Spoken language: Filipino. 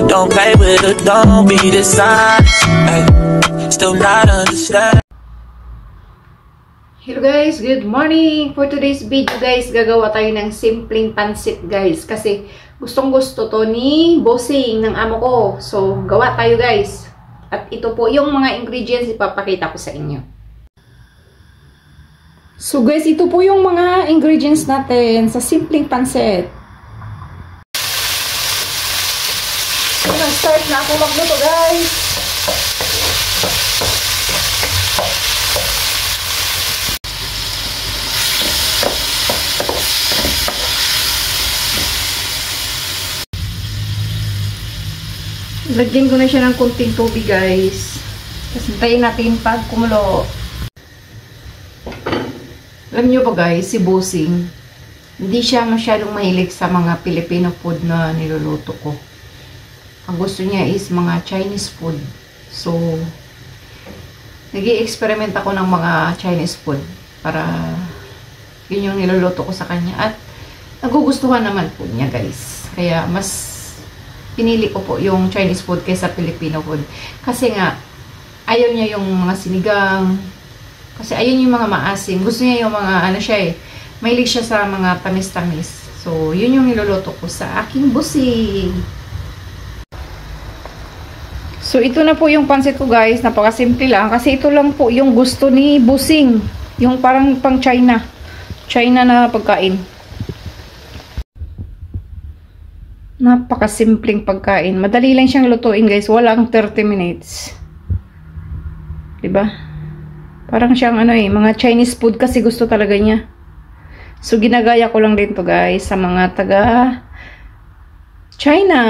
Don't play with her, don't be dishonest. Ay, still not understand. Hello guys, good morning! For today's video guys, gagawa tayo ng simpleng pansit guys. Kasi gustong gusto to ni bossing ng amo ko. So, gawa tayo guys. At ito po yung mga ingredients ipapakita ko sa inyo. So guys, ito po yung mga ingredients natin sa simpleng pansit. So, nag-start na ako magluto guys. Lagyan ko na siya ng konting tubig guys. Tapos hintayin natin pag kumulo. Alam nyo ba guys, si bossing, hindi siya masyadong mahilig sa mga Filipino food na niluluto ko. Ang gusto niya is mga Chinese food. So, nag-i-experiment ako ng mga Chinese food para yun yung niluluto ko sa kanya. At nagugustuhan naman po niya guys. Kaya mas pinili ko po yung Chinese food kaysa Filipino food. Kasi nga, ayaw niya yung mga sinigang. Kasi ayun yung mga maasim. Gusto niya yung mga, ano siya eh, mahilig siya sa mga tamis-tamis. So, yun yung niluluto ko sa aking bossing. So, ito na po yung pansit ko guys. Napakasimple lang. Kasi ito lang po yung gusto ni bossing. Yung parang pang China. China na pagkain. Napakasimpleng pagkain. Madali lang siyang lutuin guys. Walang 30 minutes. Diba? Parang siyang ano eh, mga Chinese food kasi gusto talaga niya. So ginagaya ko lang din to guys sa mga taga China.